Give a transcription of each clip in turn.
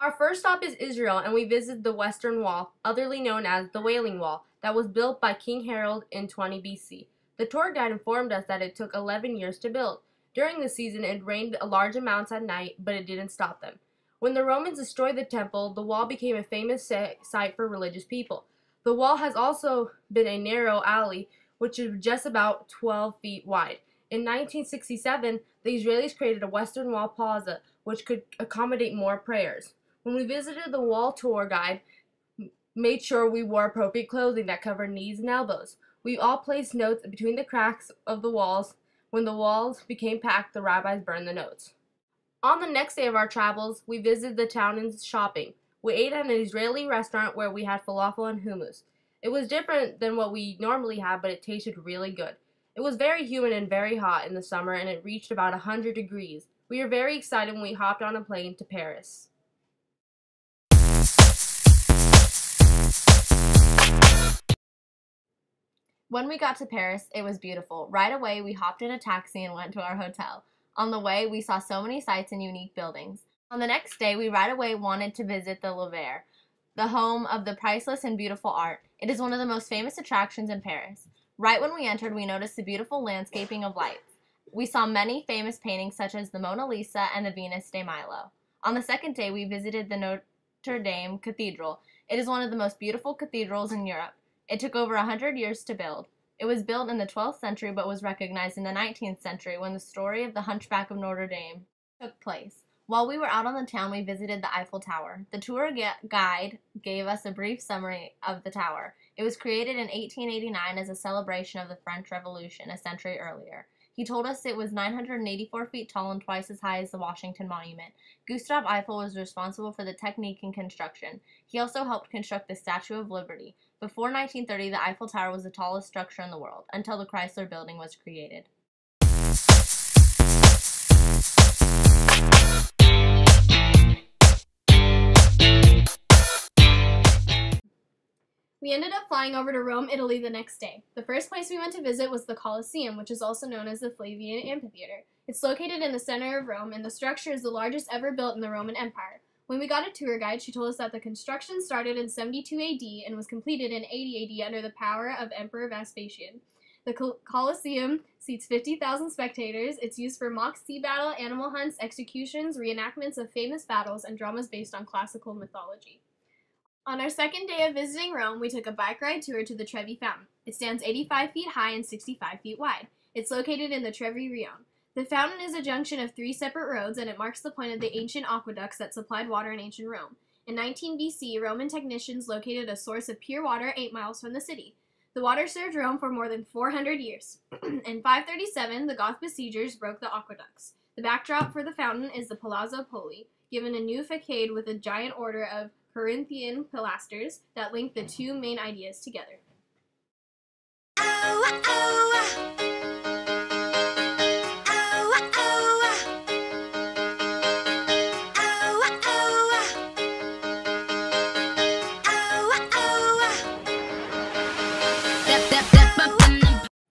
Our first stop is Israel, and we visited the Western Wall, otherly known as the Wailing Wall, that was built by King Harold in 20 BC. The tour guide informed us that it took 11 years to build. During the season, it rained large amounts at night, but it didn't stop them. When the Romans destroyed the temple, the wall became a famous site for religious people. The wall has also been a narrow alley, which is just about 12 feet wide. In 1967, the Israelis created a Western Wall plaza, which could accommodate more prayers. When we visited, the wall tour guide made sure we wore appropriate clothing that covered knees and elbows. We all placed notes between the cracks of the walls. When the walls became packed, the rabbis burned the notes. On the next day of our travels, we visited the town and shopping. We ate at an Israeli restaurant where we had falafel and hummus. It was different than what we normally have, but it tasted really good. It was very humid and very hot in the summer, and it reached about 100 degrees. We were very excited when we hopped on a plane to Paris. When we got to Paris, it was beautiful. Right away, we hopped in a taxi and went to our hotel. On the way, we saw so many sights and unique buildings. On the next day, we right away wanted to visit the Louvre, the home of the priceless and beautiful art. It is one of the most famous attractions in Paris. Right when we entered, we noticed the beautiful landscaping of lights. We saw many famous paintings such as the Mona Lisa and the Venus de Milo. On the second day, we visited the Notre Dame Cathedral. It is one of the most beautiful cathedrals in Europe. It took over 100 years to build. It was built in the 12th century but was recognized in the 19th century when the story of the Hunchback of Notre Dame took place. While we were out on the town, we visited the Eiffel Tower. The tour guide gave us a brief summary of the tower. It was created in 1889 as a celebration of the French Revolution a century earlier. He told us it was 984 feet tall and twice as high as the Washington Monument. Gustave Eiffel was responsible for the technique and construction. He also helped construct the Statue of Liberty. Before 1930, the Eiffel Tower was the tallest structure in the world, until the Chrysler Building was created. We ended up flying over to Rome, Italy the next day. The first place we went to visit was the Colosseum, which is also known as the Flavian Amphitheater. It's located in the center of Rome, and the structure is the largest ever built in the Roman Empire. When we got a tour guide, she told us that the construction started in 72 AD and was completed in 80 AD under the power of Emperor Vespasian. The Colosseum seats 50,000 spectators. It's used for mock sea battle, animal hunts, executions, reenactments of famous battles, and dramas based on classical mythology. On our second day of visiting Rome, we took a bike ride tour to the Trevi Fountain. It stands 85 feet high and 65 feet wide. It's located in the Trevi Rione. The fountain is a junction of 3 separate roads, and it marks the point of the ancient aqueducts that supplied water in ancient Rome. In 19 BC, Roman technicians located a source of pure water 8 miles from the city. The water served Rome for more than 400 years. In 537, the Goth besiegers broke the aqueducts. The backdrop for the fountain is the Palazzo Poli, given a new facade with a giant order of Corinthian pilasters that link the two main ideas together.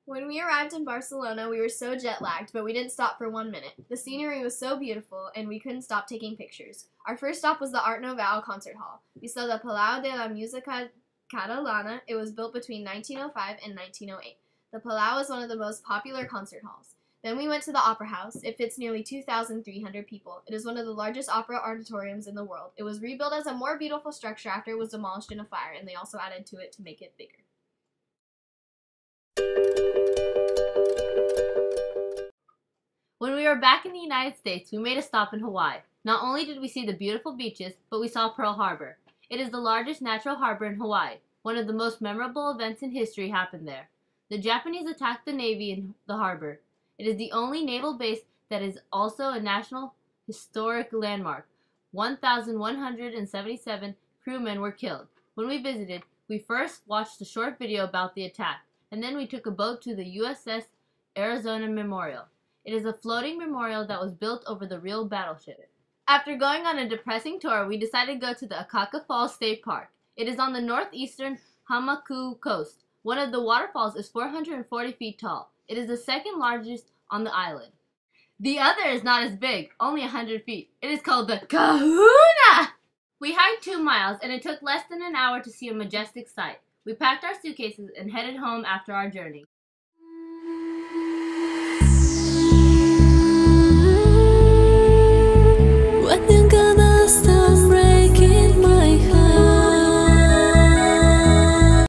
When we arrived in Barcelona, we were so jet-lagged, but we didn't stop for 1 minute. The scenery was so beautiful, and we couldn't stop taking pictures. Our first stop was the Art Nouveau concert hall. We saw the Palau de la Música Catalana. It was built between 1905 and 1908. The Palau is one of the most popular concert halls. Then we went to the Opera House. It fits nearly 2,300 people. It is one of the largest opera auditoriums in the world. It was rebuilt as a more beautiful structure after it was demolished in a fire, and they also added to it to make it bigger. When we were back in the United States, we made a stop in Hawaii. Not only did we see the beautiful beaches, but we saw Pearl Harbor. It is the largest natural harbor in Hawaii. One of the most memorable events in history happened there. The Japanese attacked the Navy in the harbor. It is the only naval base that is also a National Historic Landmark. 1,177 crewmen were killed. When we visited, we first watched a short video about the attack, and then we took a boat to the USS Arizona Memorial. It is a floating memorial that was built over the real battleship. After going on a depressing tour, we decided to go to the Akaka Falls State Park. It is on the northeastern Hamaku coast. One of the waterfalls is 440 feet tall. It is the second largest on the island. The other is not as big, only 100 feet. It is called the Kahuna! We hiked 2 miles, and it took less than an hour to see a majestic sight. We packed our suitcases and headed home after our journey.